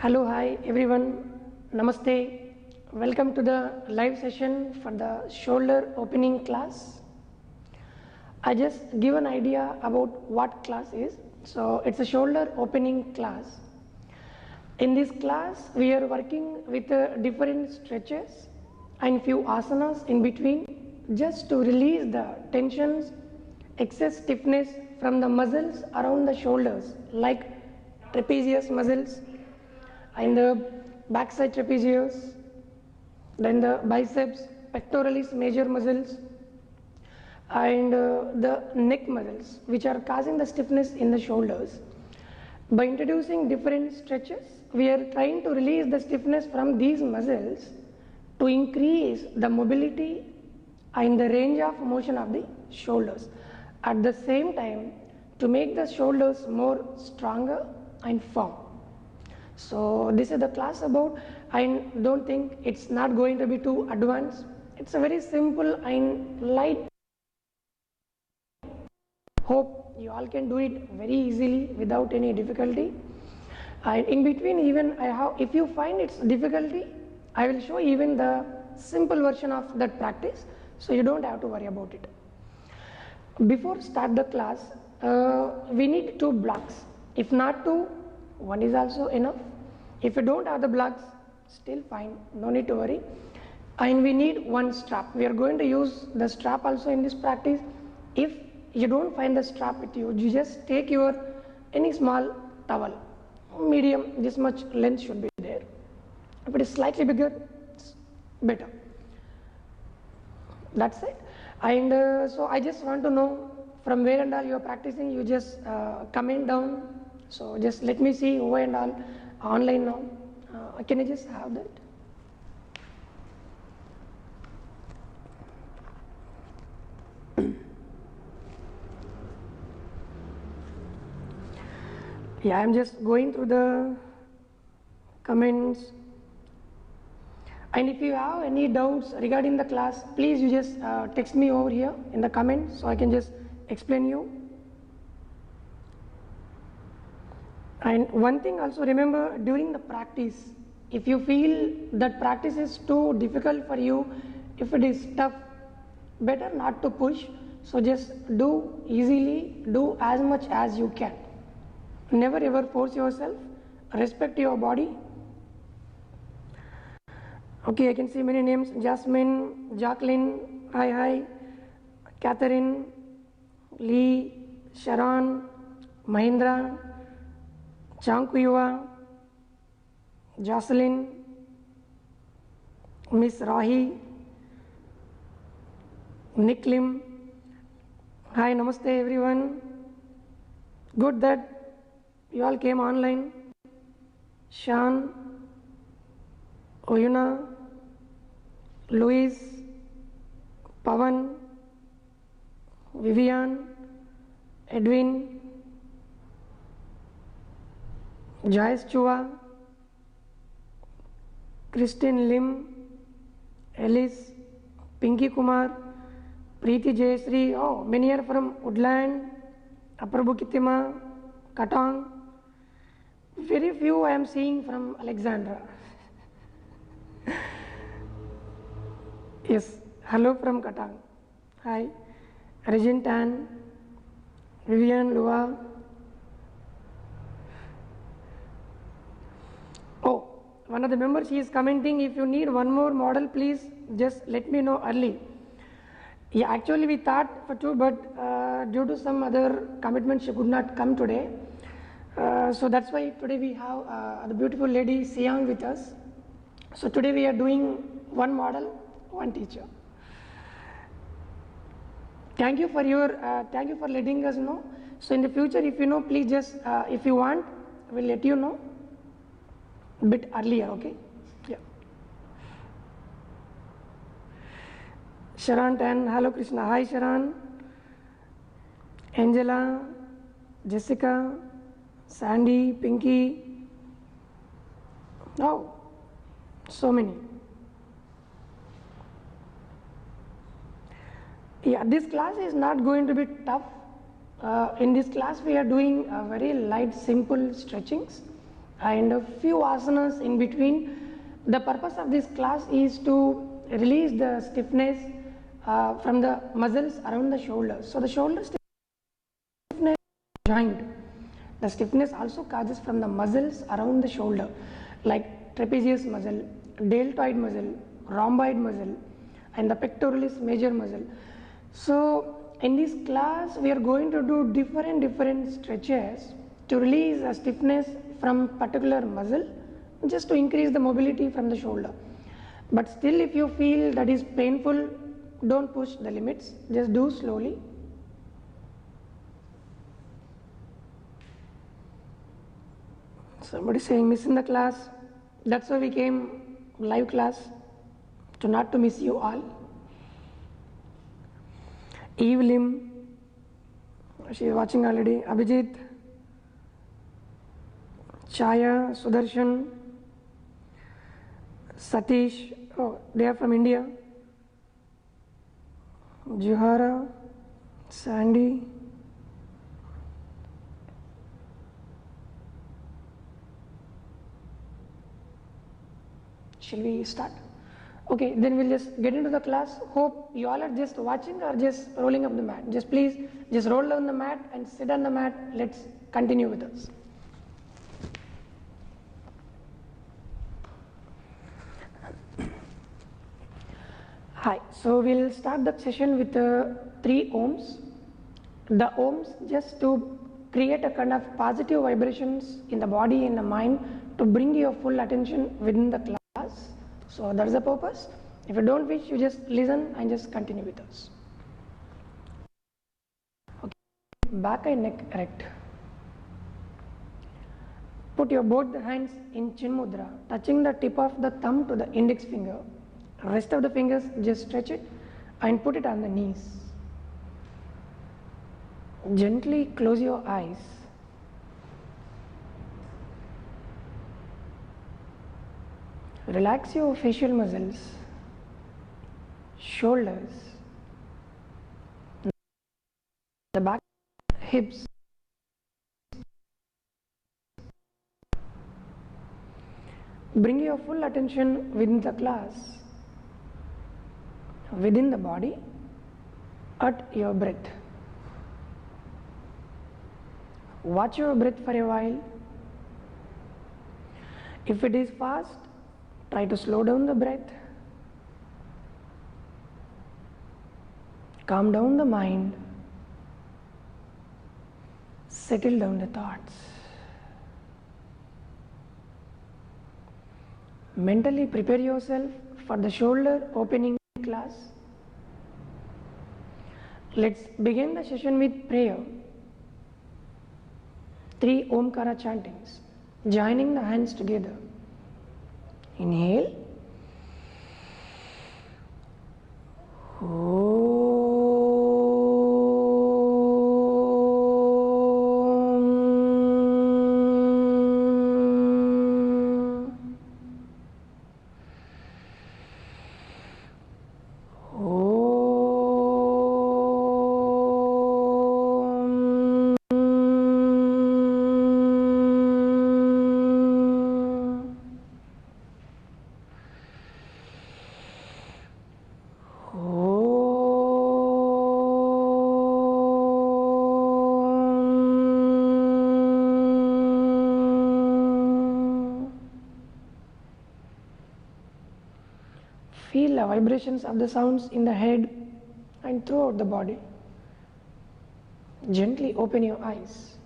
Hello, hi everyone. Namaste. Welcome to the live session for the shoulder opening class. I just give an idea about what class is. So it's a shoulder opening class. In this class, we are working with different stretches and few asanas in between just to release the tensions, excess stiffness from the muscles around the shoulders like trapezius muscles and the backside trapezius, then the biceps, pectoralis major muscles and the neck muscles which are causing the stiffness in the shoulders. By introducing different stretches, we are trying to release the stiffness from these muscles to increase the mobility and the range of motion of the shoulders. At the same time, to make the shoulders more stronger and firm. So this is the class about, and don't think it's not going to be too advanced. It's a very simple and light. Hope you all can do it very easily without any difficulty. And in between, even if you find it's difficulty, I will show even the simple version of that practice, so you don't have to worry about it. Before start the class, we need 2 blocks. If not 2, 1 is also enough. If you don't have the blocks, still fine, no need to worry. And we need 1 strap. We are going to use the strap also in this practice. If you don't find the strap with you, you just take your any small towel, medium, this much length should be there. If it is slightly bigger, it's better. That's it. And so I just want to know from where and all you are practicing. You just comment down. So just let me see who and all online now. Can I just have that? Yeah, I'm just going through the comments. And if you have any doubts regarding the class, please you just text me over here in the comments so I can just explain you. And one thing also, remember, during the practice, if you feel that practice is too difficult for you, if it is tough, better not to push. So just do easily, do as much as you can. Never ever force yourself, respect your body. Okay, I can see many names: Jasmine, Jacqueline, hi, Catherine, Lee, Sharon, Mahindra, Chankuyua, Jocelyn, Miss Rahi, Niklim. Hi, namaste everyone. Good that you all came online. Sean, Oyuna, Louise, Pavan, Vivian, Edwin, Jais Chua, Christine Lim, Alice, Pinky Kumar, Preeti Jayasri. Oh, many are from Woodland, Upper Bukitima, Katong. Very few I am seeing from Alexandra. Yes, hello from Katang. Hi, Regine Tan, Vivian Lua. Oh, one of the members, he is commenting, if you need one more model, please just let me know early. Yeah, actually we thought for 2, but due to some other commitment, she could not come today. So that's why today we have the beautiful lady Siang with us. So today we are doing 1 model, 1 teacher. Thank you for letting us know. So in the future, if you know, please just if you want, we'll let you know a bit earlier. Okay? Yeah. Sharon Tan, hello Krishna. Hi Sharon. Angela, Jessica, Sandy, Pinky. Oh, so many. Yeah, this class is not going to be tough. In this class we are doing very light simple stretchings, and a few asanas in between. The purpose of this class is to release the stiffness from the muscles around the shoulders. So the shoulder stiffness joint. The stiffness also causes from the muscles around the shoulder, like trapezius muscle, deltoid muscle, rhomboid muscle, and the pectoralis major muscle. So in this class we are going to do different stretches to release a stiffness from particular muscle, just to increase the mobility from the shoulder. But still, if you feel that is painful, don't push the limits, just do slowly. Somebody saying missing the class. That's why we came live class, to not to miss you all. Evelyn, she is watching already. Abhijit, Chaya, Sudarshan, Satish, oh, they are from India. Juhara, Sandy. Shall we start? Okay, then we'll just get into the class. Hope you all are just watching or just rolling up the mat. Just please, just roll down the mat and sit on the mat. Let's continue with us. Hi, so we'll start the session with 3 ohms. The ohms just to create a kind of positive vibrations in the body and the mind to bring your full attention within the class. So that's the purpose. If you don't wish, you just listen and just continue with us. Okay, back and neck erect. Put your both the hands in chin mudra, touching the tip of the thumb to the index finger. Rest of the fingers just stretch it and put it on the knees. Gently close your eyes. Relax your facial muscles, shoulders, the back, hips. Bring your full attention within the class, within the body, at your breath. Watch your breath for a while. If it is fast, try to slow down the breath. Calm down the mind. Settle down the thoughts. Mentally prepare yourself for the shoulder opening class. Let's begin the session with prayer. 3 Omkara chantings, joining the hands together. Inhale. Feel the vibrations of the sounds in the head and throughout the body. Gently open your eyes.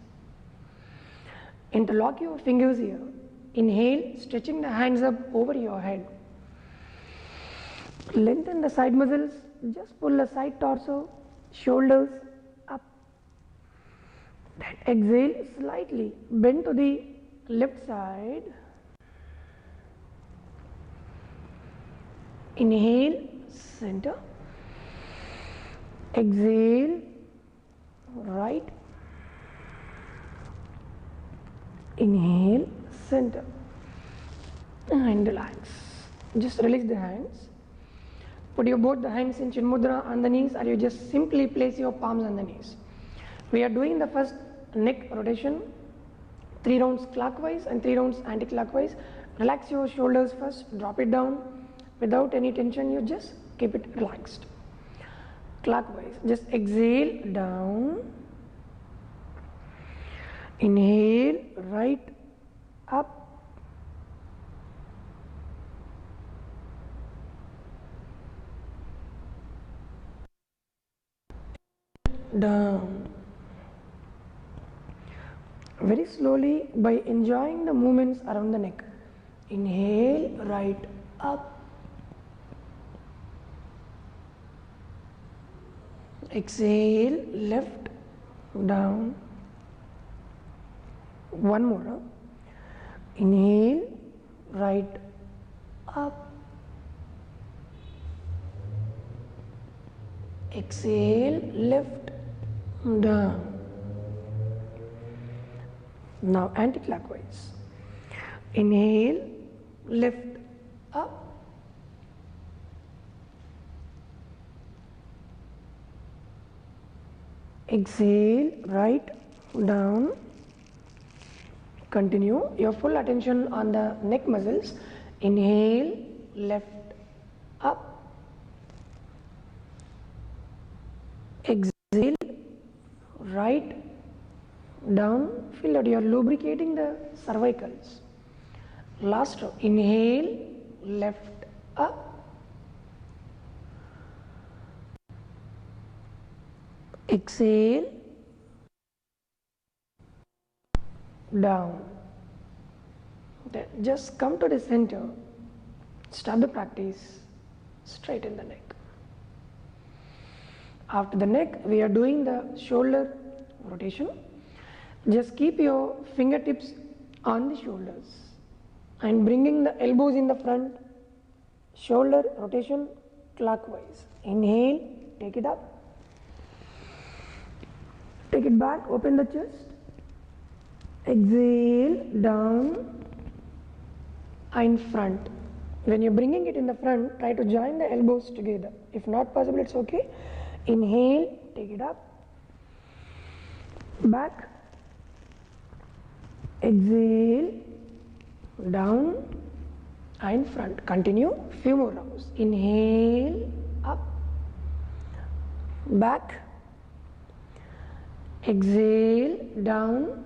Interlock your fingers here. Inhale, stretching the hands up over your head. Lengthen the side muscles. Just pull the side torso, shoulders up. Then exhale slightly. Bend to the left side. Inhale, center. Exhale, right. Inhale, center. And relax. Just release the hands. Put your both the hands in chin mudra on the knees, or you just simply place your palms on the knees. We are doing the first neck rotation. 3 rounds clockwise and 3 rounds anti-clockwise. Relax your shoulders first, drop it down without any tension, you just keep it relaxed. Clockwise, just exhale down, inhale right up, down. Very slowly by enjoying the movements around the neck. Inhale right up, exhale left down. One more. Inhale right up, exhale left down. Now anti-clockwise. Inhale left up, exhale right down. Continue your full attention on the neck muscles. Inhale left up, exhale right down. Feel that you are lubricating the cervicals. Last row. Inhale left up, exhale down. Then just come to the center, start the practice, straighten the neck. After the neck, we are doing the shoulder rotation. Just keep your fingertips on the shoulders and bringing the elbows in the front. Shoulder rotation clockwise. Inhale, take it up, take it back, open the chest. Exhale down and front. When you're bringing it in the front, try to join the elbows together. If not possible, it's okay. Inhale, take it up, back, exhale down and front. Continue few more rounds. Inhale up, back, exhale down,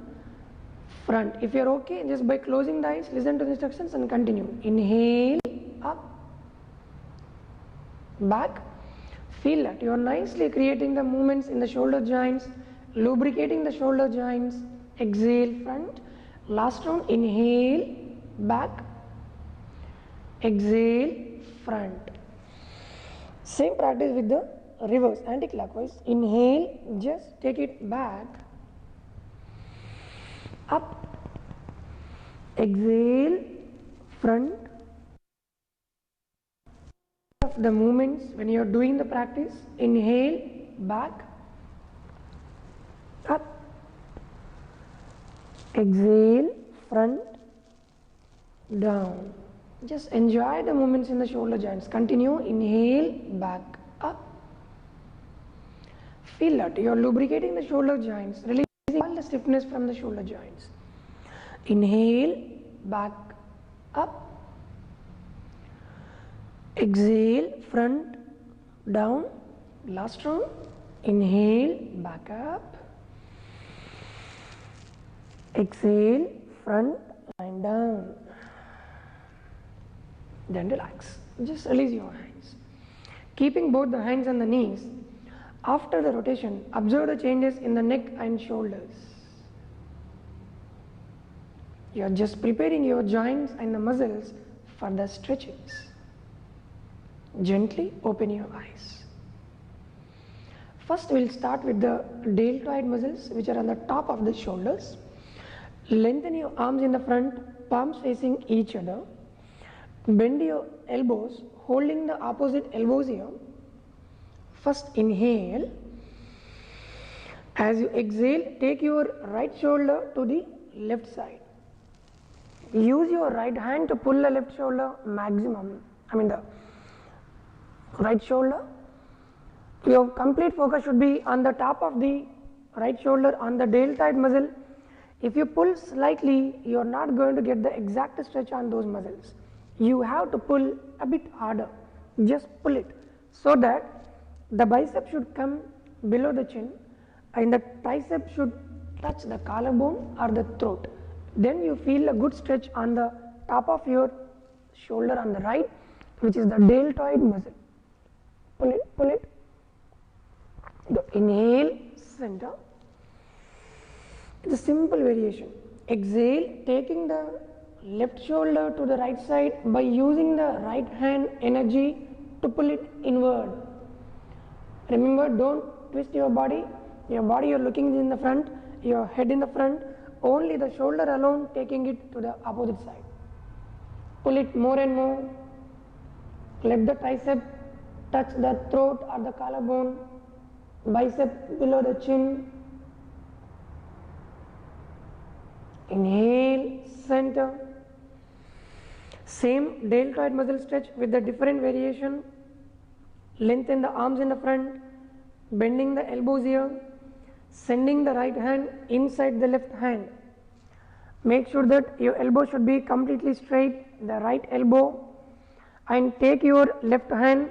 front. If you're okay, just by closing the eyes, listen to the instructions and continue. Inhale up, back. Feel that you are nicely creating the movements in the shoulder joints, lubricating the shoulder joints. Exhale front. Last round. Inhale back, exhale front. Same practice with the reverse, anti-clockwise. Inhale, just take it back, up, exhale front. Of the movements when you are doing the practice. Inhale back, up, exhale front, down. Just enjoy the movements in the shoulder joints. Continue. Inhale back, up. Feel that you are lubricating the shoulder joints, releasing all the stiffness from the shoulder joints. Inhale back, up, exhale front, down. Last round. Inhale back up, exhale front and down. Then relax. Just release your hands, keeping both the hands on the knees. After the rotation, observe the changes in the neck and shoulders. You are just preparing your joints and the muscles for the stretchings. Gently open your eyes. First, we will start with the deltoid muscles, which are on the top of the shoulders. Lengthen your arms in the front, palms facing each other. Bend your elbows, holding the opposite elbows here. First, inhale. As you exhale, take your right shoulder to the left side. Use your right hand to pull the left shoulder maximum. The right shoulder. Your complete focus should be on the top of the right shoulder, on the deltoid muscle. If you pull slightly, you are not going to get the exact stretch on those muscles. You have to pull a bit harder. Just pull it so that the bicep should come below the chin and the tricep should touch the collarbone or the throat. Then you feel a good stretch on the top of your shoulder on the right, which is the deltoid muscle. Pull it, pull it. Inhale, center. It's a simple variation. Exhale, taking the left shoulder to the right side by using the right hand energy to pull it inward. Remember, don't twist your body. Your body you're looking in the front, your head in the front, only the shoulder alone taking it to the opposite side. Pull it more and more. Let the tricep touch the throat or the collarbone, bicep below the chin. Inhale, center. Same deltoid muscle stretch with the different variation. Lengthen the arms in the front, bending the elbows here, sending the right hand inside the left hand. Make sure that your elbow should be completely straight, the right elbow, and take your left hand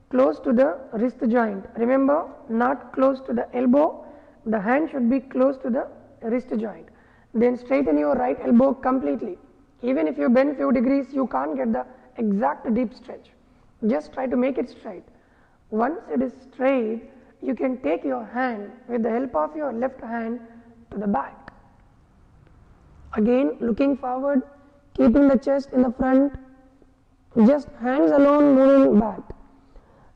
close to the wrist joint. Remember, not close to the elbow, the hand should be close to the wrist joint. Then straighten your right elbow completely. Even if you bend few degrees, you can't get the exact deep stretch. Just try to make it straight. Once it is straight, you can take your hand with the help of your left hand to the back. Again, looking forward, keeping the chest in the front, just hands alone moving back.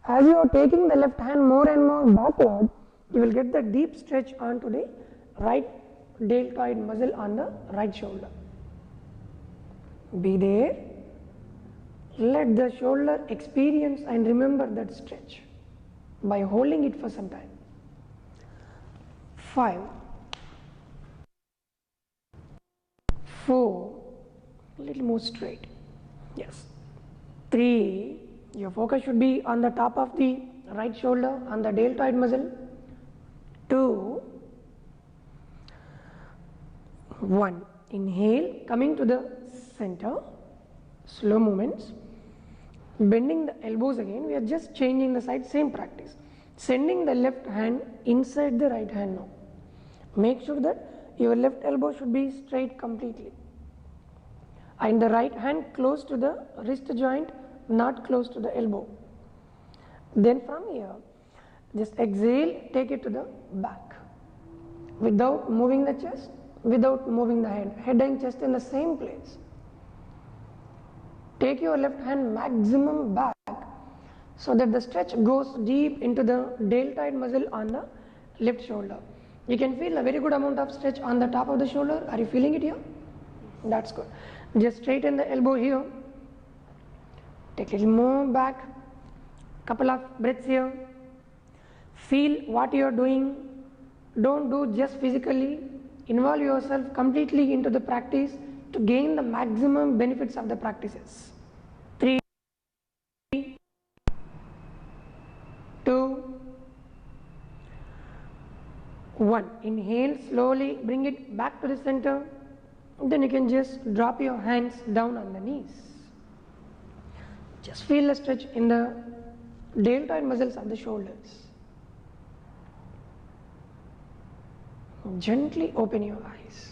As you are taking the left hand more and more backward, you will get the deep stretch onto the right deltoid muscle on the right shoulder. Be there. Let the shoulder experience and remember that stretch by holding it for some time. 5, 4, a little more straight. Yes. 3, your focus should be on the top of the right shoulder on the deltoid muscle. 2, 1. Inhale, coming to the center, slow movements. Bending the elbows again, we are just changing the side, same practice. Sending the left hand inside the right hand now. Make sure that your left elbow should be straight completely. And the right hand close to the wrist joint, not close to the elbow. Then from here, just exhale, take it to the back. Without moving the chest, without moving the head. Head and chest in the same place. Take your left hand maximum back so that the stretch goes deep into the deltoid muscle on the left shoulder. You can feel a very good amount of stretch on the top of the shoulder. Are you feeling it here? That's good. Just straighten the elbow here. Take a little more back. Couple of breaths here. Feel what you are doing. Don't do just physically. Involve yourself completely into the practice to gain the maximum benefits of the practices. 3, 2, 1. Inhale, slowly bring it back to the center. Then you can just drop your hands down on the knees. Just feel a stretch in the deltoid muscles of the shoulders. Gently open your eyes.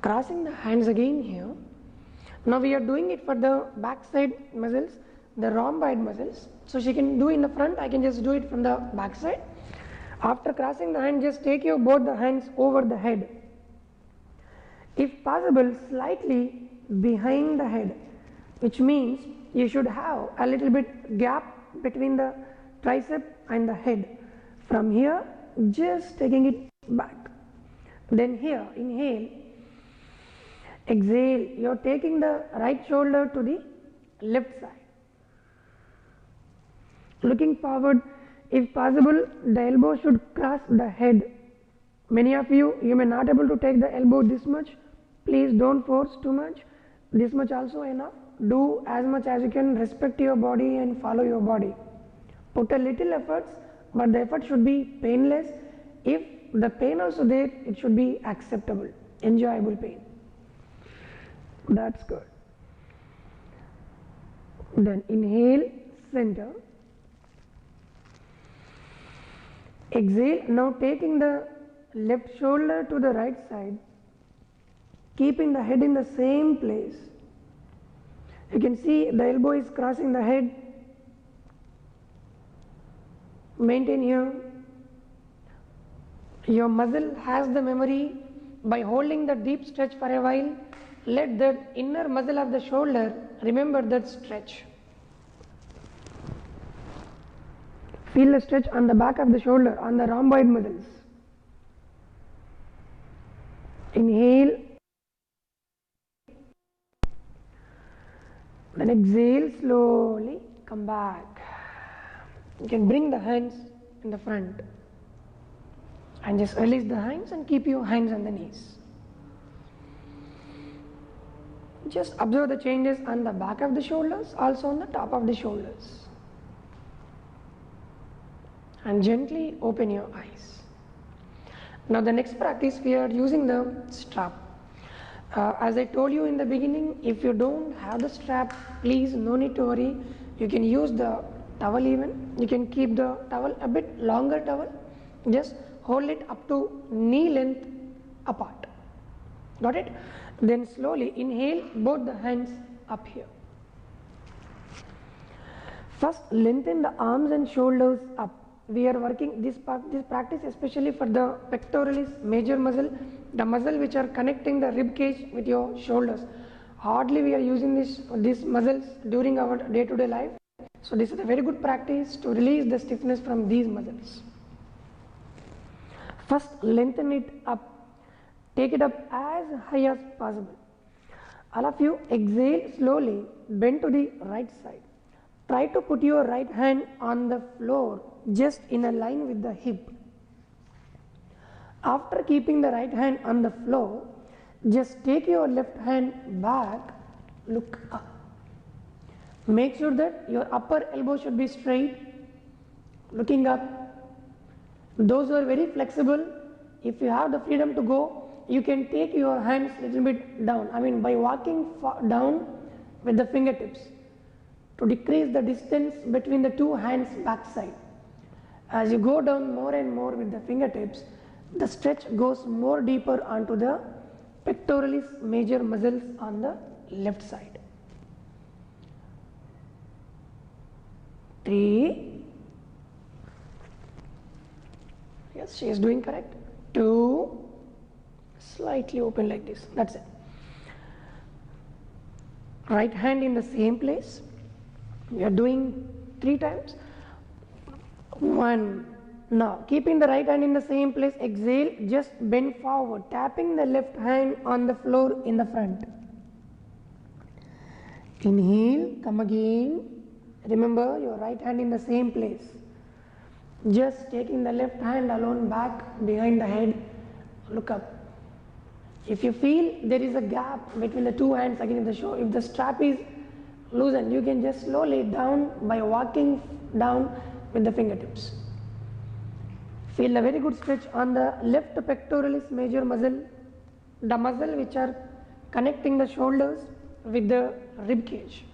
Crossing the hands again here. Now we are doing it for the backside muscles, the rhomboid muscles. So she can do in the front, I can just do it from the backside. After crossing the hand, just take your both the hands over the head. If possible, slightly behind the head, which means you should have a little bit gap between the tricep and the head. From here, just taking it back. Then here, inhale. Exhale, you are taking the right shoulder to the left side. Looking forward, if possible, the elbow should cross the head. Many of you may not able to take the elbow this much. Please don't force too much. This much also enough. Do as much as you can. Respect your body and follow your body. Put a little efforts, but the effort should be painless. If the pain also there, it should be acceptable, enjoyable pain. That's good. Then inhale, center. Exhale. Now taking the left shoulder to the right side, keeping the head in the same place. You can see the elbow is crossing the head. Maintain here. Your muscle has the memory. By holding the deep stretch for a while, let that inner muscle of the shoulder remember that stretch. Feel the stretch on the back of the shoulder, on the rhomboid muscles. Inhale. Then exhale slowly, come back. You can bring the hands in the front and just release the hands and keep your hands on the knees. Just observe the changes on the back of the shoulders, also on the top of the shoulders. And gently open your eyes. Now the next practice, we are using the strap. As I told you in the beginning, if you don't have the strap, please no need to worry. You can use the towel even. You can keep the towel a bit longer towel. Just hold it up to knee length apart. Got it? Then slowly inhale both the hands up here. First lengthen the arms and shoulders up. We are working this practice especially for the pectoralis major muscle, the muscle which are connecting the rib cage with your shoulders. Hardly we are using these muscles during our day-to-day life. So this is a very good practice to release the stiffness from these muscles. First lengthen it up, take it up as high as possible. All of you exhale slowly, bend to the right side. Try to put your right hand on the floor just in a line with the hip. After keeping the right hand on the floor, just take your left hand back, look up. Make sure that your upper elbow should be straight, looking up. Those who are very flexible, if you have the freedom to go, you can take your hands a little bit down. By walking down with the fingertips to decrease the distance between the two hands backside. As you go down more and more with the fingertips, the stretch goes more deeper onto the pectoralis major muscles on the left side. 3. Yes, she is doing correct. 2. Slightly open like this. That's it. Right hand in the same place. We are doing 3 times. 1. Now keeping the right hand in the same place, exhale, just bend forward, tapping the left hand on the floor in the front. Inhale, come again. Remember your right hand in the same place. Just taking the left hand alone back behind the head, look up. If you feel there is a gap between the two hands, again if the strap is loosened, you can just slowly down by walking down with the fingertips. Feel a very good stretch on the left pectoralis major muscle, the muscle which are connecting the shoulders with the rib cage.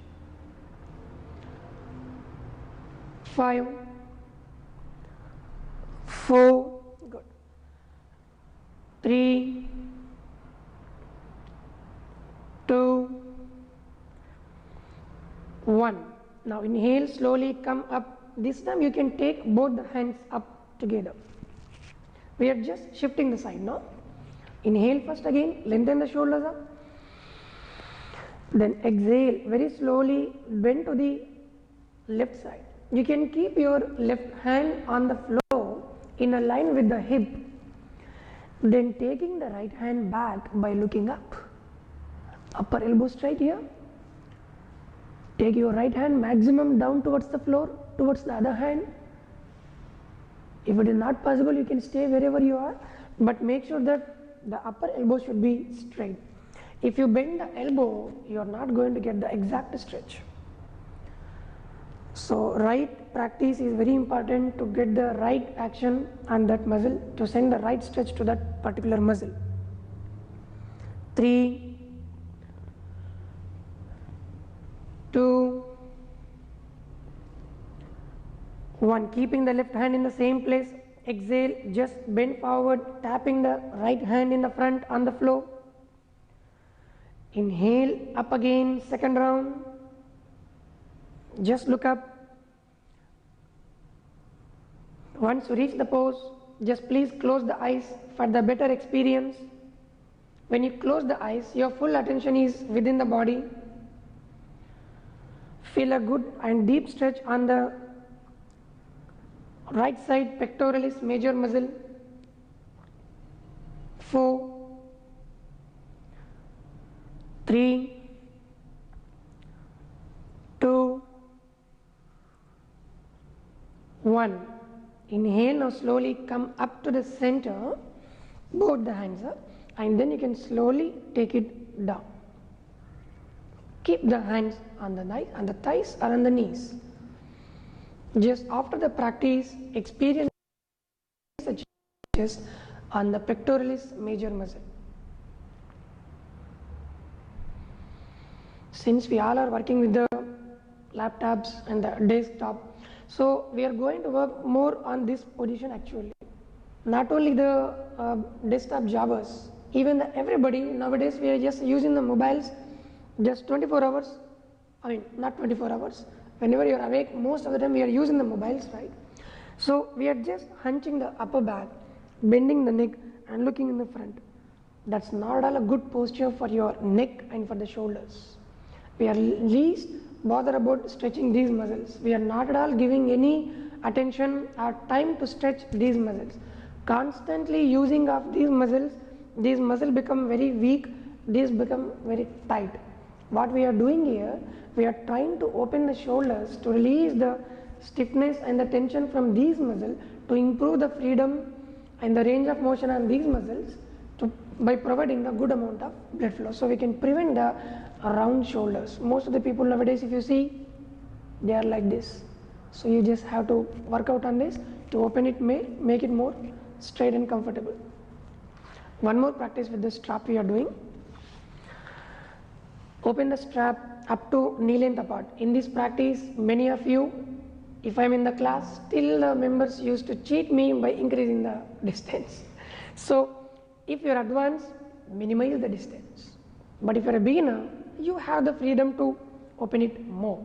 5, 4, good. 3, 2, 1. Now inhale, slowly come up. This time you can take both the hands up together. We are just shifting the side now. Inhale first again, lengthen the shoulders up. Then exhale, very slowly bend to the left side. You can keep your left hand on the floor in a line with the hip. Then taking the right hand back by looking up. Upper elbow straight here. Take your right hand maximum down towards the floor, towards the other hand. If it is not possible, you can stay wherever you are, but make sure that the upper elbow should be straight. If you bend the elbow, you are not going to get the exact stretch. So right practice is very important to get the right action on that muscle, to send the right stretch to that particular muscle. 3, 2, 1. Keeping the left hand in the same place. Exhale, just bend forward, tapping the right hand in the front on the floor. Inhale, up again, second round. Just look up. Once you reach the pose, just please close the eyes for the better experience. When you close the eyes, your full attention is within the body. Feel a good and deep stretch on the right side pectoralis major muscle. 4, 3, 2, 1. Inhale, now slowly come up to the center, both the hands up, and then you can slowly take it down. Keep the hands on the thighs or on the knees. Just after the practice, experience the changes on the pectoralis major muscle. Since we all are working with the laptops and the desktop, so we are going to work more on this position actually. Not only the desktop jobbers, even everybody nowadays we are just using the mobiles just 24 hours. I mean, not 24 hours. Whenever you are awake, most of the time we are using the mobiles, right? So we are just hunching the upper back, bending the neck and looking in the front. That's not at all a good posture for your neck and for the shoulders. We are least bothered about stretching these muscles. We are not at all giving any attention or time to stretch these muscles. Constantly using of these muscles become very weak, these become very tight. What we are doing here, we are trying to open the shoulders to release the stiffness and the tension from these muscles, to improve the freedom and the range of motion on these muscles by providing a good amount of blood flow. So we can prevent the round shoulders. Most of the people nowadays, if you see, they are like this. So you just have to work out on this to open it, make it more straight and comfortable. One more practice with the strap we are doing. Open the strap up to knee length apart. In this practice, many of you, if I am in the class, still the members used to cheat me by increasing the distance. So if you are advanced, minimize the distance. But if you are a beginner, you have the freedom to open it more.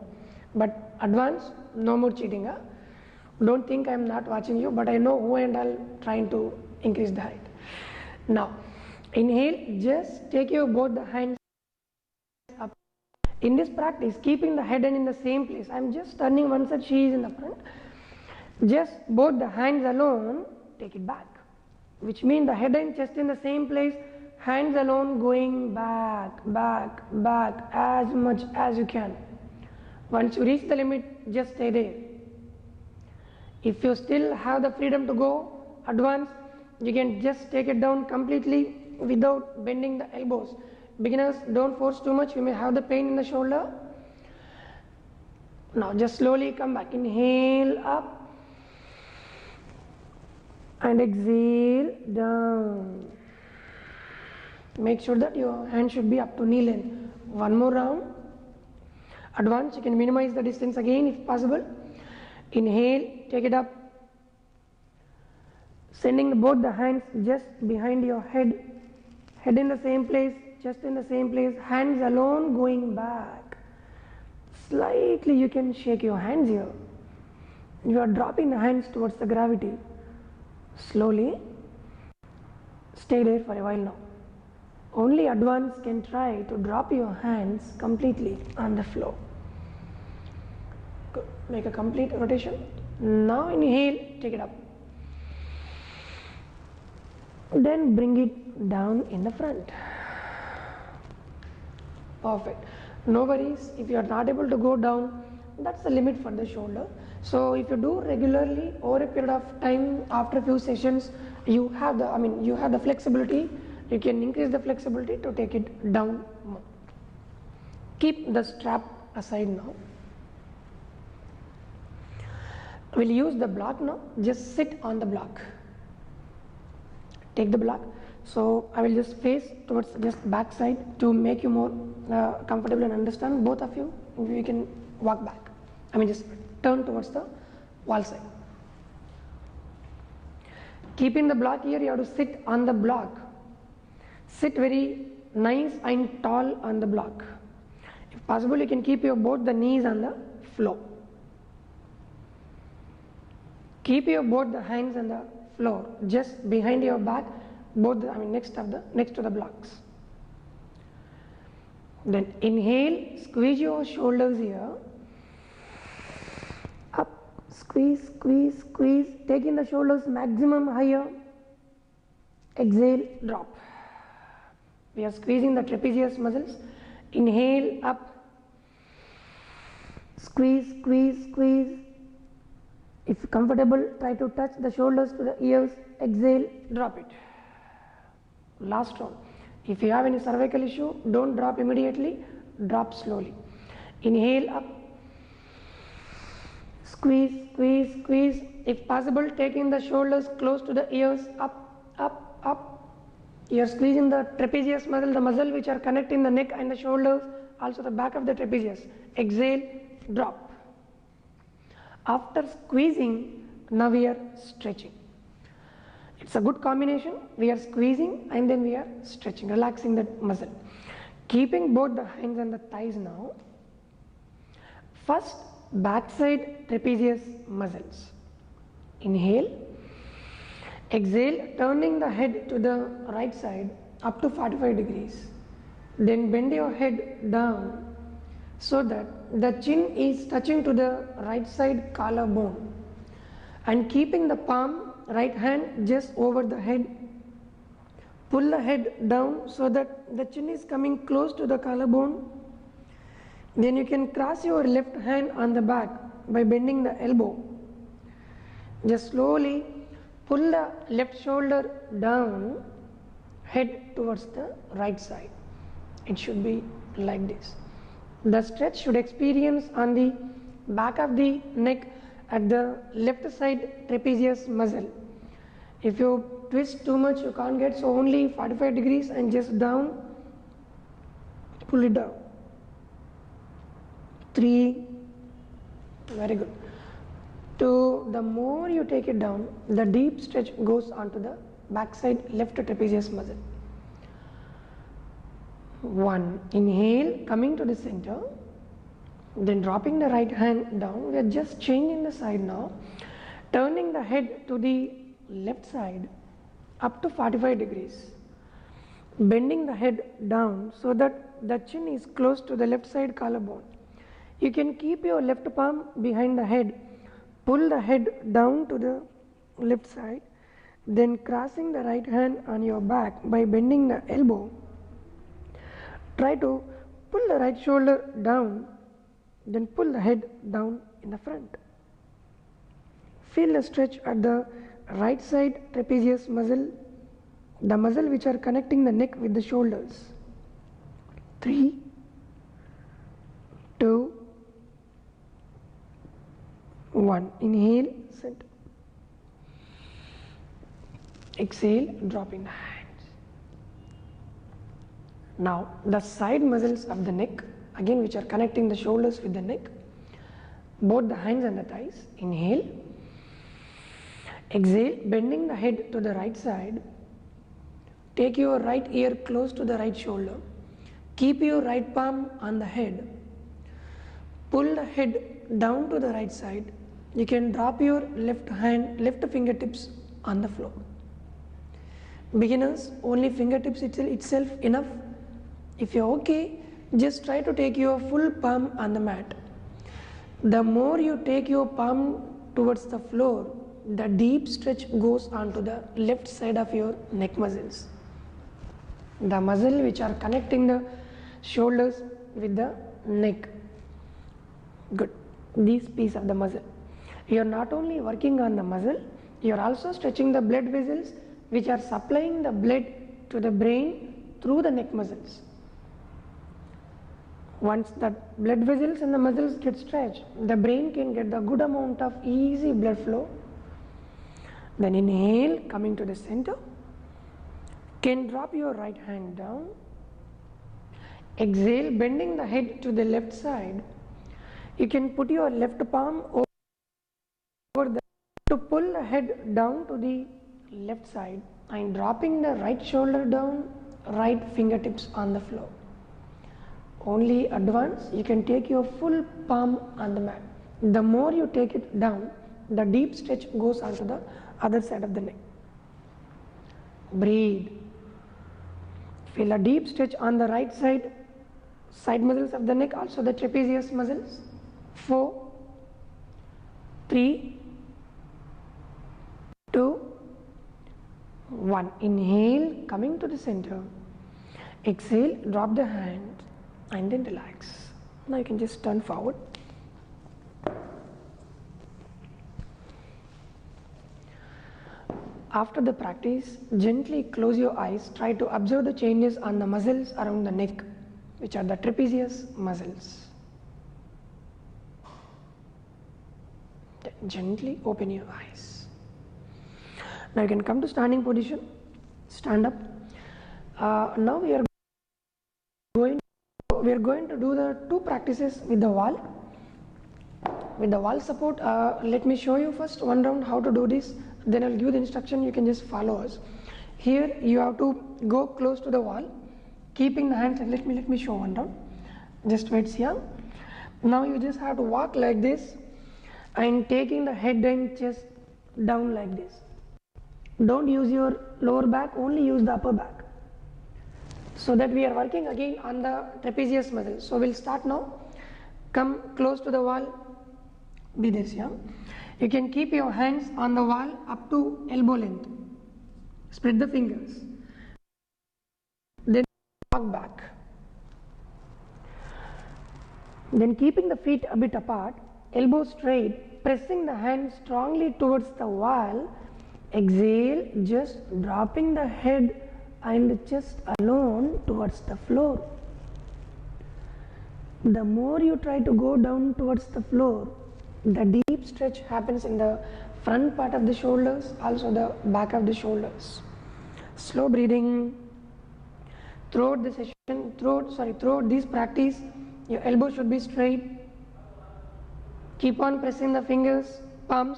But advanced, no more cheating. Huh? Don't think I am not watching you, but I know who and all trying to increase the height. Now, inhale, just take your both the hands up. In this practice, keeping the head and in the same place, I am just turning one side, she is in the front. Just both the hands alone, take it back. Which means the head and chest in the same place, hands alone going back, back, back as much as you can. Once you reach the limit, just stay there. If you still have the freedom to go advanced, you can just take it down completely without bending the elbows. Beginners, don't force too much, you may have the pain in the shoulder. Now just slowly come back, inhale up and exhale down. Make sure that your hand should be up to knee length. One more round. Advance, you can minimize the distance again if possible. Inhale, take it up. Sending both the hands just behind your head. Head in the same place, chest in the same place, hands alone going back. Slightly you can shake your hands here. You are dropping the hands towards the gravity. Slowly. Stay there for a while now. Only advanced can try to drop your hands completely on the floor. Good. Make a complete rotation. Now inhale, take it up. Then bring it down in the front. Perfect. No worries, if you are not able to go down, that's the limit for the shoulder. So if you do regularly over a period of time, after a few sessions, you have the flexibility. You can increase the flexibility to take it down more. Keep the strap aside now. We'll use the block now. Just sit on the block. Take the block. So I will just face towards just back side to make you more comfortable and understand. Both of you, we can walk back. I mean just turn towards the wall side. Keeping the block here, you have to sit on the block. Sit very nice and tall on the block. If possible, you can keep your both the knees on the floor. Keep your both the hands on the floor, just behind your back, both next to the blocks. Then inhale, squeeze your shoulders here. Up, squeeze, squeeze, squeeze, taking the shoulders maximum higher. Exhale, drop. We are squeezing the trapezius muscles. Inhale, up, squeeze, squeeze, squeeze. If comfortable, try to touch the shoulders to the ears. Exhale, drop it. Last round. If you have any cervical issue, don't drop immediately, drop slowly. Inhale, up, squeeze, squeeze, squeeze. If possible, taking the shoulders close to the ears. Up, up, up. You are squeezing the trapezius muscle, the muscle which are connecting the neck and the shoulders, also the back of the trapezius. Exhale, drop. After squeezing, now we are stretching. It's a good combination. We are squeezing and then we are stretching, relaxing that muscle. Keeping both the hands and the thighs now. First, backside trapezius muscles. Inhale. Exhale, turning the head to the right side up to 45 degrees. Then bend your head down so that the chin is touching to the right side collarbone. And keeping the palm, right hand just over the head. Pull the head down so that the chin is coming close to the collarbone. Then you can cross your left hand on the back by bending the elbow. Just slowly pull the left shoulder down, head towards the right side. It should be like this. The stretch should experience on the back of the neck at the left side trapezius muscle. If you twist too much, you can't get, so only 45 degrees and just down, pull it down. 3, very good. 2, the more you take it down, the deep stretch goes onto the backside left trapezius muscle. 1, inhale, coming to the center, then dropping the right hand down. We are just changing the side now, turning the head to the left side up to 45 degrees, bending the head down so that the chin is close to the left side collarbone. You can keep your left palm behind the head, pull the head down to the left side, then crossing the right hand on your back by bending the elbow. Try to pull the right shoulder down, then pull the head down in the front. Feel the stretch at the right side trapezius muscle, the muscle which are connecting the neck with the shoulders. 3, 2, 1. Inhale, center. Exhale, dropping the hands. Now the side muscles of the neck, again which are connecting the shoulders with the neck, both the hands and the thighs. Inhale. Exhale, bending the head to the right side. Take your right ear close to the right shoulder. Keep your right palm on the head. Pull the head down to the right side. You can drop your left hand, left fingertips on the floor. Beginners, only fingertips itself enough. If you're okay, just try to take your full palm on the mat. The more you take your palm towards the floor, the deep stretch goes onto the left side of your neck muscles. The muscle which are connecting the shoulders with the neck. Good. This piece of the muscle. You are not only working on the muscle, you are also stretching the blood vessels which are supplying the blood to the brain through the neck muscles. Once the blood vessels and the muscles get stretched, the brain can get the good amount of easy blood flow. Then inhale, coming to the center. Can drop your right hand down. Exhale, bending the head to the left side. You can put your left palm over the to pull the head down to the left side and dropping the right shoulder down, right fingertips on the floor. Only advance, you can take your full palm on the mat. The more you take it down, the deep stretch goes onto the other side of the neck. Breathe. Feel a deep stretch on the right side muscles of the neck, also the trapezius muscles. 4, 3, 2, 1. Inhale, coming to the center. Exhale, drop the hand and then relax. Now you can just turn forward. After the practice, gently close your eyes. Try to observe the changes on the muscles around the neck, which are the trapezius muscles. Gently open your eyes. Now you can come to standing position. Stand up. Now we are going to do the two practices with the wall. With the wall support, let me show you first one round how to do this. Then I'll give the instruction. You can just follow us. Here you have to go close to the wall, keeping the hands. Let me show one round. Just wait here. Now you just have to walk like this and taking the head and chest down like this. Don't use your lower back, only use the upper back. So that we are working again on the trapezius muscle. So we'll start now. Come close to the wall. Be this, yeah. You can keep your hands on the wall up to elbow length. Spread the fingers. Then walk back. Then keeping the feet a bit apart, elbow straight, pressing the hands strongly towards the wall. Exhale, just dropping the head and the chest alone towards the floor. The more you try to go down towards the floor, the deep stretch happens in the front part of the shoulders, also the back of the shoulders. Slow breathing. Throughout the session, throughout this practice, your elbow should be straight. Keep on pressing the fingers, palms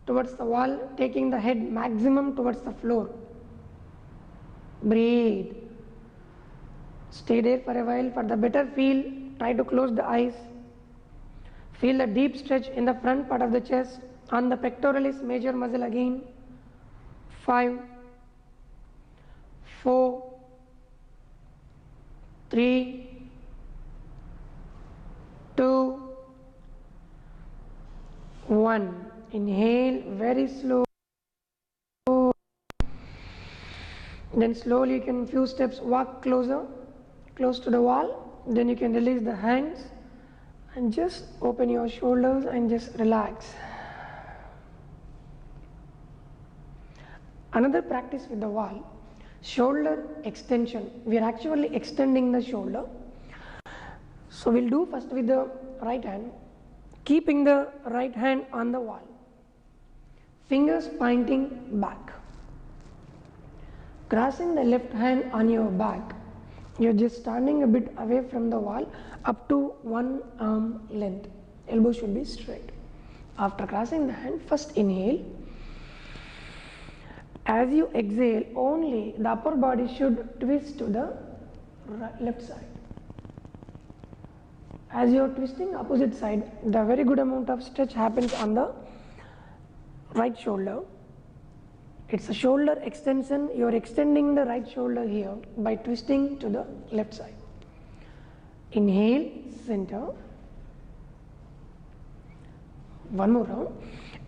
towards the wall, taking the head maximum towards the floor. Breathe. Stay there for a while. For the better feel, try to close the eyes. Feel the deep stretch in the front part of the chest, on the pectoralis major muscle again. 5, 4, 3, 2, 1. Inhale very slow. Then slowly you can few steps walk closer, close to the wall. Then you can release the hands and just open your shoulders and just relax. Another practice with the wall, shoulder extension. We are actually extending the shoulder. So we'll do first with the right hand, keeping the right hand on the wall, fingers pointing back. Crossing the left hand on your back, you're just standing a bit away from the wall up to one arm length. Elbow should be straight. After crossing the hand, first inhale. As you exhale, only the upper body should twist to the left side. As you're twisting opposite side, the very good amount of stretch happens on the right shoulder. It's a shoulder extension. You're extending the right shoulder here by twisting to the left side. Inhale, center. One more round.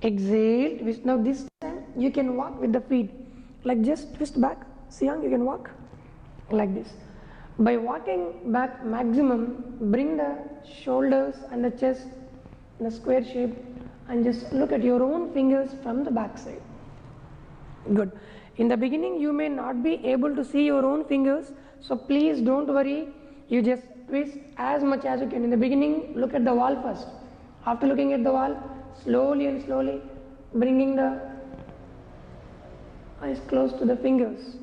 Exhale, twist. Now this time you can walk with the feet. Like just twist back. See how you can walk like this. By walking back maximum, bring the shoulders and the chest in a square shape and just look at your own fingers from the back side. Good. In the beginning you may not be able to see your own fingers, so please don't worry. You just twist as much as you can. In the beginning, look at the wall first. After looking at the wall, slowly and slowly bringing the eyes close to the fingers.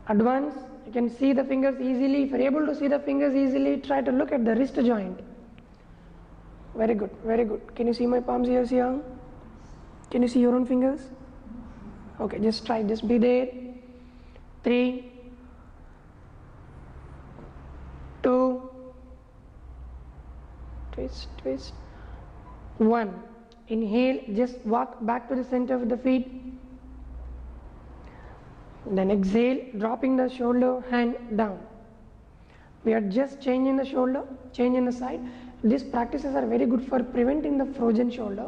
Advance, you can see the fingers easily. If you are able to see the fingers easily, try to look at the wrist joint. Very good, very good. Can you see my palms here, Siang? Can you see your own fingers? Okay, just try, just be there. 3, 2, twist, twist, 1. Inhale, just walk back to the center of the feet. Then exhale, dropping the shoulder, hand down. We are just changing the shoulder, changing the side. These practices are very good for preventing the frozen shoulder.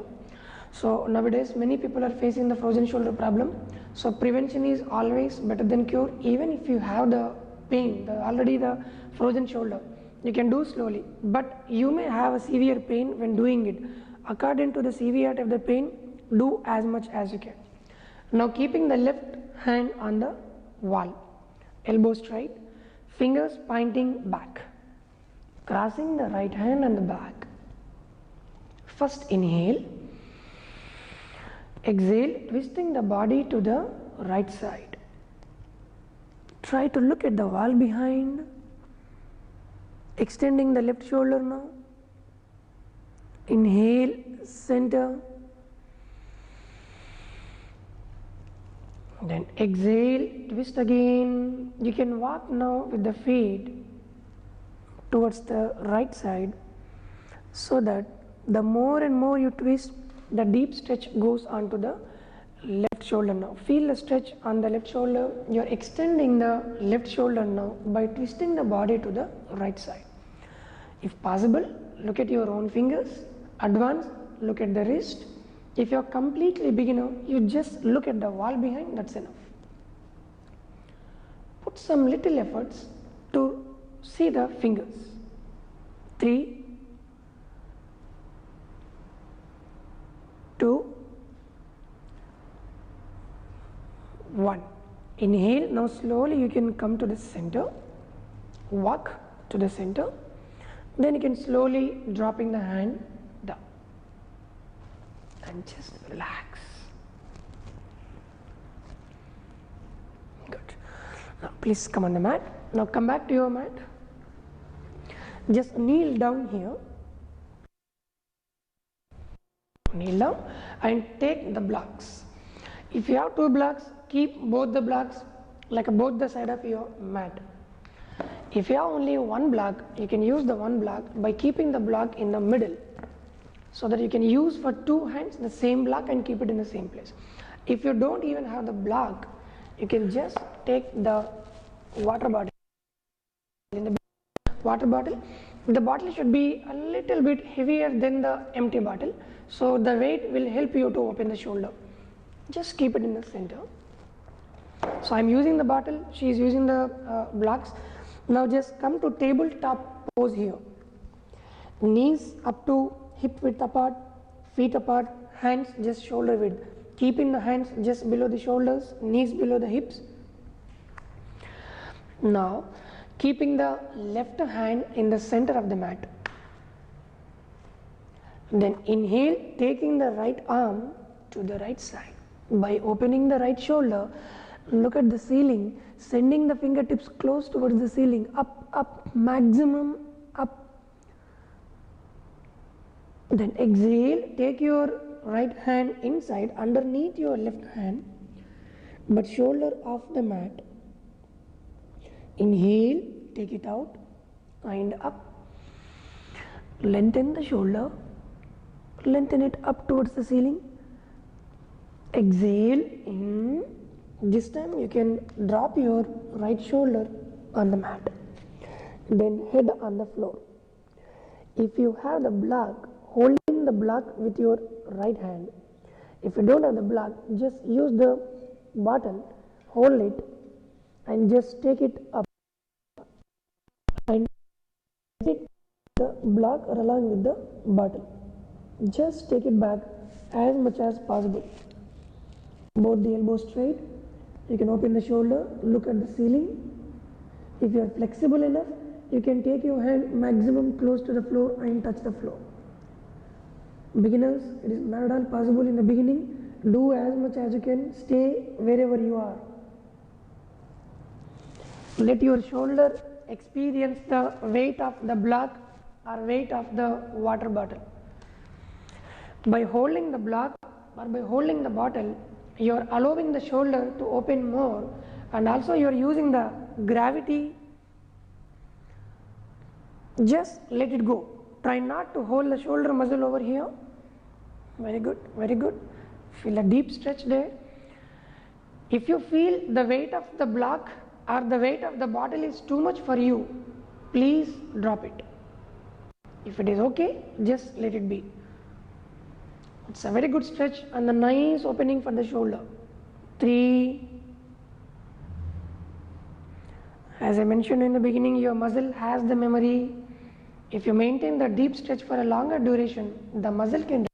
So nowadays many people are facing the frozen shoulder problem. So prevention is always better than cure. Even if you have the pain, already the frozen shoulder, you can do slowly. But you may have a severe pain when doing it. According to the severity of the pain, do as much as you can. Now keeping the left hand on the wall, elbow straight, fingers pointing back, crossing the right hand on the back. First inhale, exhale, twisting the body to the right side. Try to look at the wall behind, extending the left shoulder now. Inhale, center. Then exhale, twist again. You can walk now with the feet towards the right side, so that the more and more you twist, the deep stretch goes onto the left shoulder now. Feel the stretch on the left shoulder. You are extending the left shoulder now by twisting the body to the right side. If possible, look at your own fingers. Advance, look at the wrist. If you are completely beginner, you just look at the wall behind, that's enough. Put some little efforts to see the fingers. 3, 2, 1. Inhale. Now slowly you can come to the center, walk to the center, then you can slowly dropping the hand down and just relax. Good. Now please come on the mat. Now come back to your mat. Just kneel down here. Kneel down and take the blocks. If you have 2 blocks, keep both the blocks like both the side of your mat. If you have only 1 block, you can use the 1 block by keeping the block in the middle, so that you can use for 2 hands the same block and keep it in the same place. If you don't even have the block, you can just take the water bottle. In the water bottle, the bottle should be a little bit heavier than the empty bottle, so the weight will help you to open the shoulder. Just keep it in the center. So I am using the bottle, she is using the blocks. Now just come to tabletop pose here. Knees up to hip width apart, feet apart, hands just shoulder width. Keeping the hands just below the shoulders, knees below the hips. Now keeping the left hand in the center of the mat. Then inhale, taking the right arm to the right side. By opening the right shoulder, look at the ceiling, sending the fingertips close towards the ceiling, up, up, maximum up. Then exhale, take your right hand inside underneath your left hand, but shoulder off the mat. Inhale, take it out and up. Lengthen the shoulder, lengthen it up towards the ceiling. Exhale in. This time you can drop your right shoulder on the mat, then head on the floor. If you have the block, holding the block with your right hand. If you don't have the block, just use the bottle, hold it and just take it up and take the block along with the bottle. Just take it back as much as possible. Both the elbows straight. You can open the shoulder, look at the ceiling. If you are flexible enough, you can take your hand maximum close to the floor and touch the floor. Beginners, it is not at all possible in the beginning. Do as much as you can, stay wherever you are. Let your shoulder experience the weight of the block or weight of the water bottle. By holding the block or by holding the bottle, you are allowing the shoulder to open more, and also you are using the gravity. Just let it go. Try not to hold the shoulder muscle over here. Very good, very good. Feel a deep stretch there. If you feel the weight of the block or the weight of the bottle is too much for you, please drop it. If it is okay, just let it be. It's a very good stretch and a nice opening for the shoulder. 3. As I mentioned in the beginning, your muscle has the memory. If you maintain the deep stretch for a longer duration, the muscle can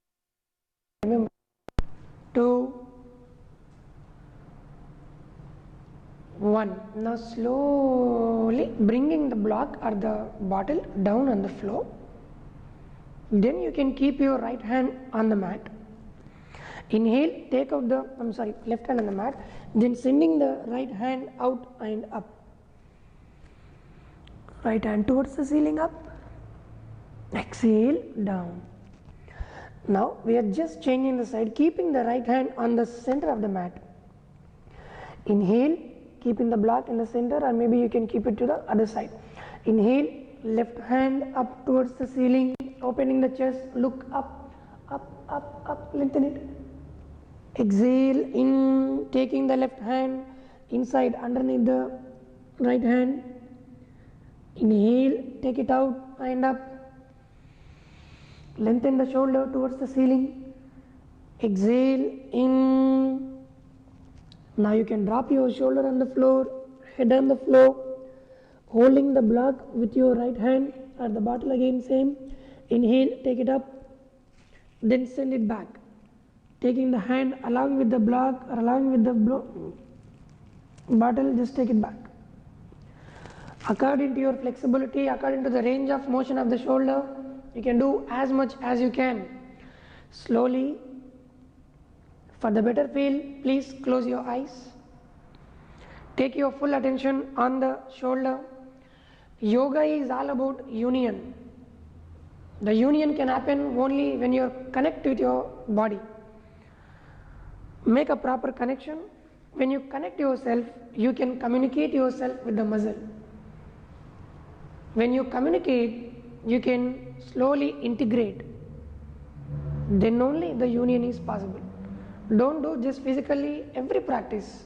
remember. 2, 1. Now slowly bringing the block or the bottle down on the floor. Then you can keep your right hand on the mat. Inhale, take out the left hand on the mat, then sending the right hand out and up. Right hand towards the ceiling, up. Exhale, down. Now we are just changing the side, keeping the right hand on the center of the mat. Inhale, keeping the block in the center, or maybe you can keep it to the other side. Inhale, left hand up towards the ceiling, opening the chest, look up, up, up, up, lengthen it. Exhale, in, taking the left hand inside underneath the right hand. Inhale, take it out and up. Lengthen the shoulder towards the ceiling. Exhale, in. Now you can drop your shoulder on the floor, head on the floor, holding the block with your right hand or the bottle again, same. Inhale, take it up, then send it back. Taking the hand along with the block or along with the bottle, just take it back. According to your flexibility, according to the range of motion of the shoulder, you can do as much as you can. Slowly, for the better feel, please close your eyes. Take your full attention on the shoulder. Yoga is all about union. The union can happen only when you connect with your body. Make a proper connection. When you connect yourself, you can communicate yourself with the muscle. When you communicate, you can slowly integrate. Then only the union is possible. Don't do just physically every practice.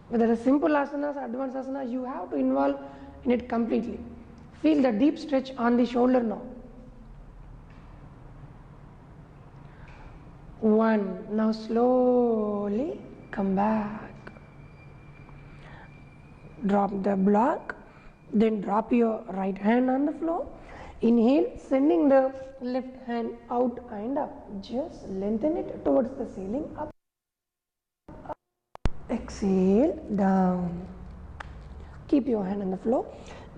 Whether a simple asanas or advanced asanas, you have to involve in it completely. Feel the deep stretch on the shoulder now. 1. Now slowly come back. Drop the block, then drop your right hand on the floor. Inhale, sending the left hand out and up. Just lengthen it towards the ceiling, up, up. Exhale, down. Keep your hand on the floor.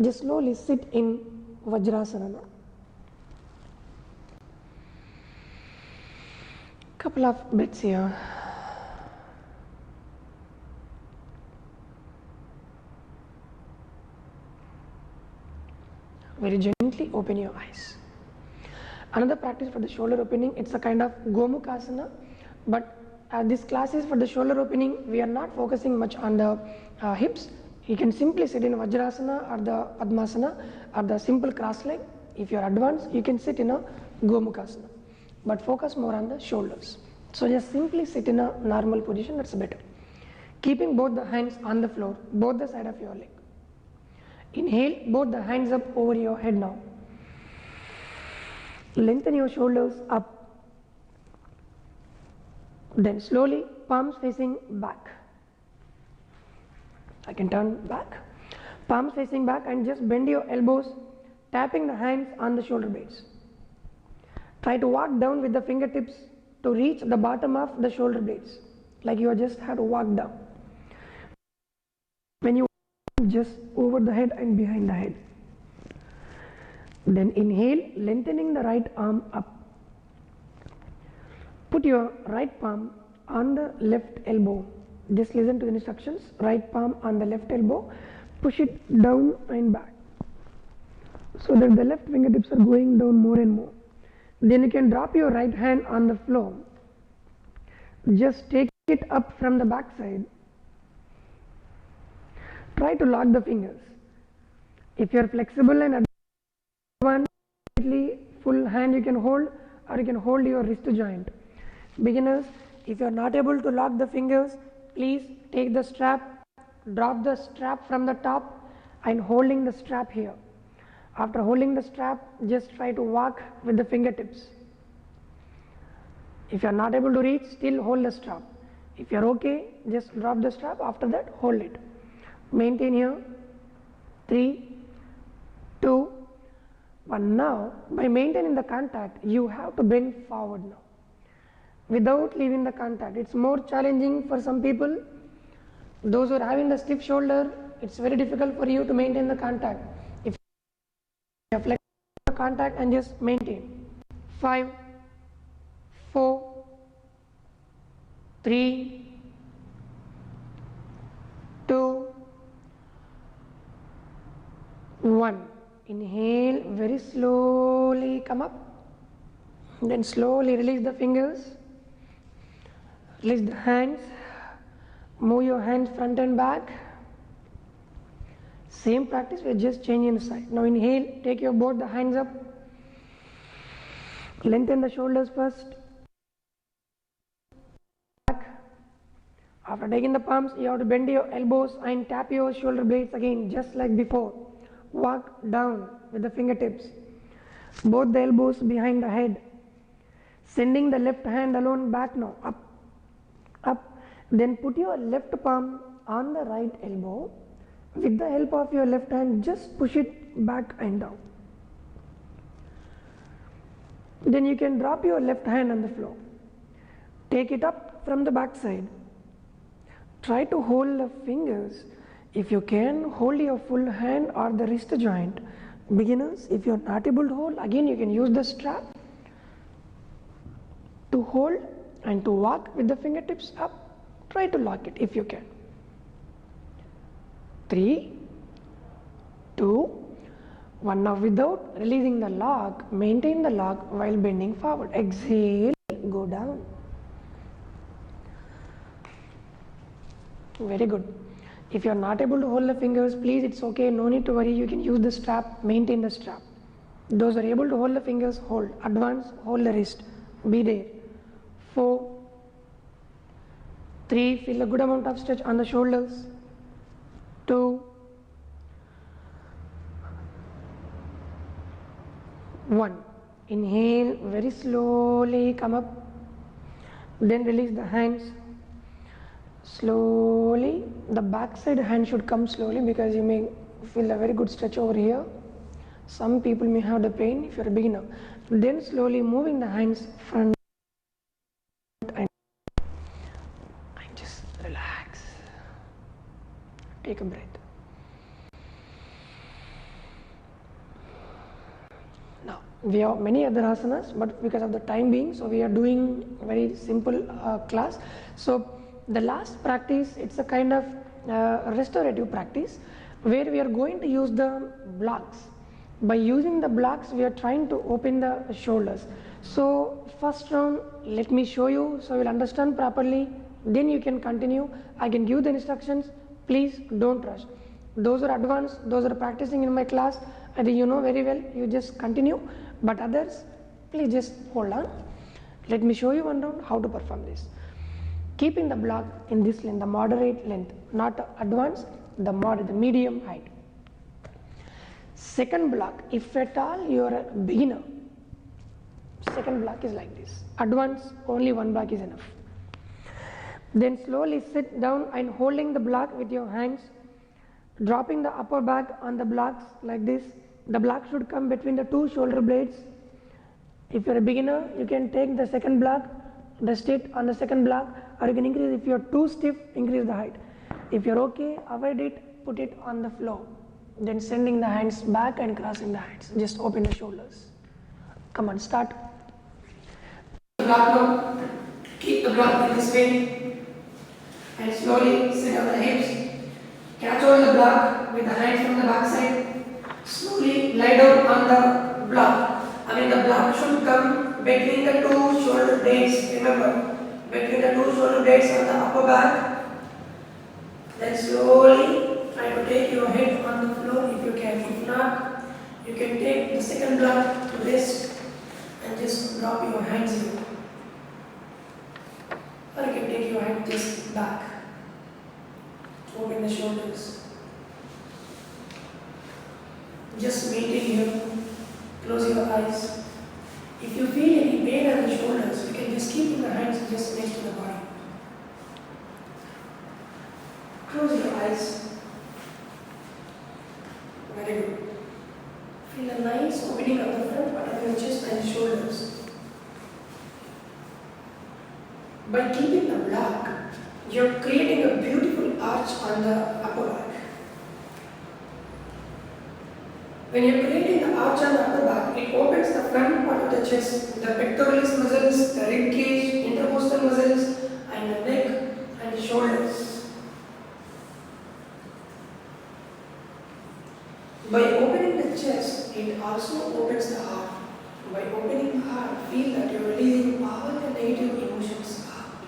Just slowly sit in Vajrasana now. Couple of breaths here. Very gently open your eyes. Another practice for the shoulder opening, it's a kind of Gomukhasana, but this class is for the shoulder opening. We are not focusing much on the hips. You can simply sit in Vajrasana or the Padmasana or the simple cross leg. If you are advanced, you can sit in a Gomukhasana, but focus more on the shoulders. So just simply sit in a normal position, that's better. Keeping both the hands on the floor, both the side of your leg. Inhale, both the hands up over your head now. Lengthen your shoulders up. Then slowly, palms facing back. I can turn back. Palms facing back and just bend your elbows, tapping the hands on the shoulder blades. Try to walk down with the fingertips to reach the bottom of the shoulder blades, like you just have to walk down. When you just over the head and behind the head. Then inhale, lengthening the right arm up. Put your right palm on the left elbow. Just listen to the instructions. Right palm on the left elbow. Push it down and back, so that the left fingertips are going down more and more. Then you can drop your right hand on the floor. Just take it up from the back side. Try to lock the fingers. If you are flexible and advanced, full hand you can hold, or you can hold your wrist joint. Beginners, if you are not able to lock the fingers, please take the strap, drop the strap from the top and holding the strap here. After holding the strap, just try to walk with the fingertips. If you are not able to reach, still hold the strap. If you are okay, just drop the strap. After that, hold it. Maintain here. 3, 2, 1. Now, by maintaining the contact, you have to bend forward now. Without leaving the contact, it's more challenging for some people. Those who are having the stiff shoulder, it's very difficult for you to maintain the contact. If you flex the contact and just maintain. 5, 4, 3, 2, 1. Inhale, very slowly come up. Then slowly release the fingers. Release the hands. Move your hands front and back. Same practice, we are just changing the side. Now inhale, take your both the hands up. Lengthen the shoulders first. Back. After taking the palms, you have to bend your elbows and tap your shoulder blades again, just like before. Walk down with the fingertips. Both the elbows behind the head. Sending the left hand alone back now. Up. Up. Then put your left palm on the right elbow. With the help of your left hand, just push it back and down. Then you can drop your left hand on the floor. Take it up from the back side. Try to hold the fingers. If you can, hold your full hand or the wrist joint. Beginners, if you are not able to hold, again you can use the strap to hold and to walk with the fingertips up. Try to lock it if you can. 3, 2, 1. Now without releasing the lock, maintain the lock while bending forward. Exhale, go down. Very good. If you are not able to hold the fingers, please, it's okay, no need to worry, you can use the strap, maintain the strap. Those who are able to hold the fingers, hold. Advance, hold the wrist. Be there. 4, 3, feel a good amount of stretch on the shoulders. 2, 1. Inhale, very slowly come up. Then release the hands. Slowly, the back side hand should come slowly because you may feel a very good stretch over here. Some people may have the pain if you are a beginner. Then slowly moving the hands front and just relax. Take a breath. Now, we have many other asanas, but because of the time being, so we are doing very simple class. So the last practice, it's a kind of restorative practice where we are going to use the blocks. By using the blocks, we are trying to open the shoulders. So first round, let me show you so you will understand properly. Then you can continue. I can give the instructions. Please don't rush. Those are advanced, those are practicing in my class. I think you know very well. You just continue. But others, please just hold on. Let me show you one round how to perform this. Keeping the block in this length, the moderate length, not advanced, the moderate, the medium height. Second block, if at all you are a beginner, second block is like this. Advanced, only one block is enough. Then slowly sit down and holding the block with your hands, dropping the upper back on the blocks like this. The block should come between the two shoulder blades. If you are a beginner, you can take the second block, rest it on the second block, or you can increase. If you are too stiff, increase the height. If you are okay, avoid it, put it on the floor. Then sending the hands back and crossing the hands. Just open the shoulders. Come on, start. Block now. Keep the block in this way. And slowly sit on the hips. Catch hold the block with the hands from the back side. Slowly lie down on the block. Again, the block should come between the two shoulder blades. Remember, between the two shoulder blades on the upper back. Then slowly try to take your head on the floor if you can. If not, you can take the second block to rest and just drop your hands here. Or you can take your hand just back. Open the shoulders. Just maintain here. Close your eyes. If you feel any pain on the shoulders, you can just keep the hands just next to the body. Close your eyes. Very good. Feel a nice opening of the front part of your chest and shoulders. By keeping the block, you are creating a beautiful arch on the upper back. When you are creating the arch on the upper back, it opens the front part of the chest, the pectoralis muscles, the rib cage, intercostal muscles, and the neck and the shoulders. By opening the chest, it also opens the heart. By opening the heart, feel that you are releasing all the negative emotions out.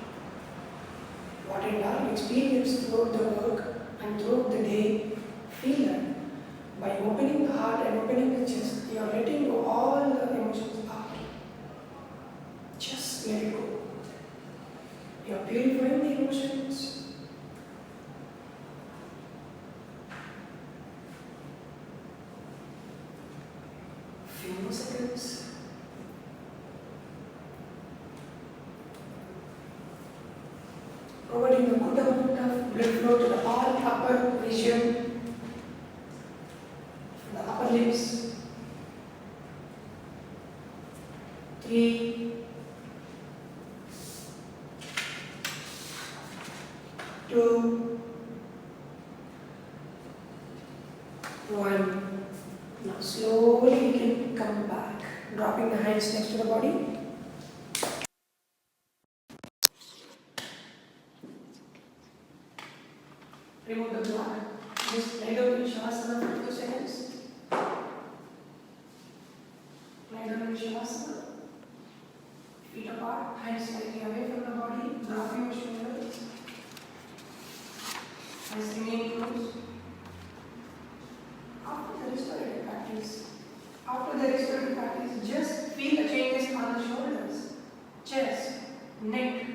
What and all you experience throughout the work and throughout the day, feel that by opening the heart and opening the chest, you are letting go all the emotions out. Just let it go. You are purifying the emotions. Few more seconds. Providing a good amount of blood flow to the all upper region, the upper lips. 3, 2, 1. Now slowly you can come back, dropping the hands next to the body. Remove the block. Just lie down in Shavasana for 2 seconds. Lie down in Shavasana. Feet apart, hands slightly away from the body. Drop your shoulders. Eyes remain closed. After the restorative practice, just feel the changes on the shoulders, chest, neck.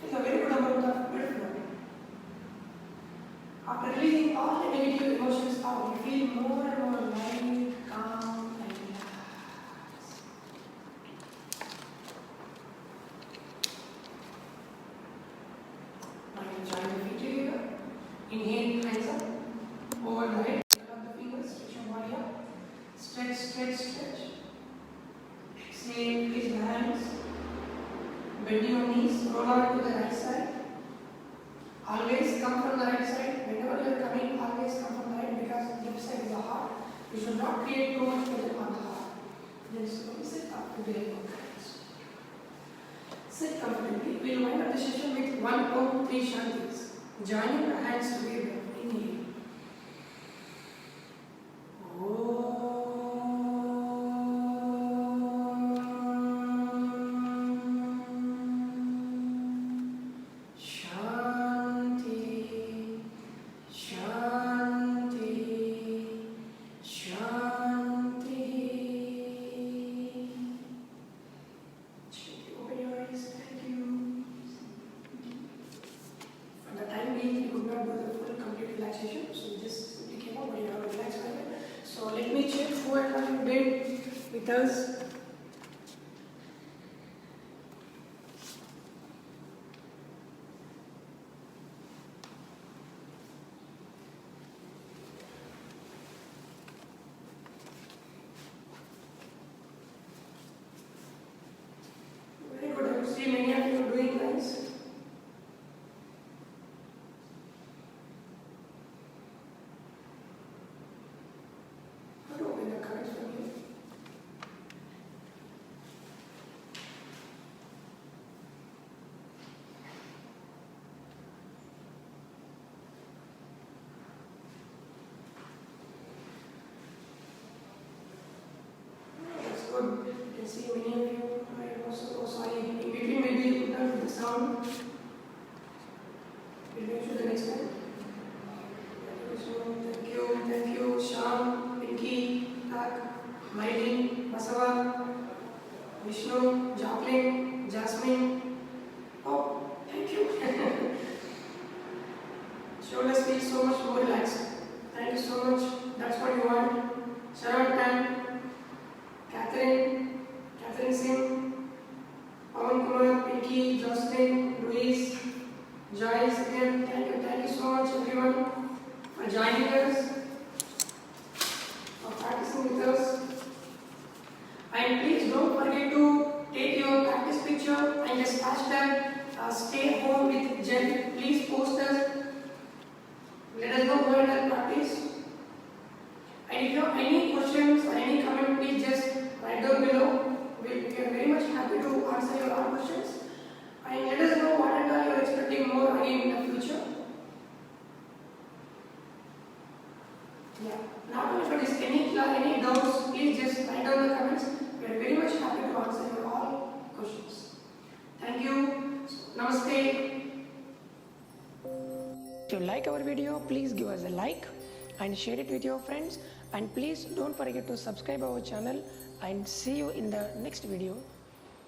Feel a very good amount of blood flow. After releasing all the negative emotions out, you feel more and more light, calm, and relaxed. Now you can join the feet together. Inhale, hands up, over the head. Stretch your body up. Stretch, stretch, stretch. Exhale, release the hands. Bend your knees, roll out to the right side. Always come from the right side. Whenever you are coming, always come from the right because left side is the heart. You should not create too much pressure on the heart. Then slowly sit up to the elbow. Sit comfortably. We will wind up the session with 1 Om 3 Shantis. Joining the hands together. Inhale. See many of you doing nice. Thank you, Shyam, Pinky, Tak, Maylin, Basava, Vishnu, Jacqueline, Jasmine. Oh, thank you. Shoulders feel so much more relaxed. Thank you so much. That's what you want. Sharon Tan, Catherine Singh, Pawan Kumar, Pinky, Jocelyn, Louise, Joyce again. Thank you so much everyone for joining us, for practicing with us. And please don't forget to take your practice picture and just hashtag stay home with Jen. Please post us. Let us know more in our practice. And if you have any questions or any comment, please just write down below. We are very much happy to answer your all questions. And let us know what and all you are expecting more again in the future. Yeah. Not only for this, any doubts, please just write down the comments. We are very much happy to answer your all questions. Thank you. Namaste. If you like our video, please give us a like and share it with your friends, and please don't forget to subscribe our channel, and see you in the next video.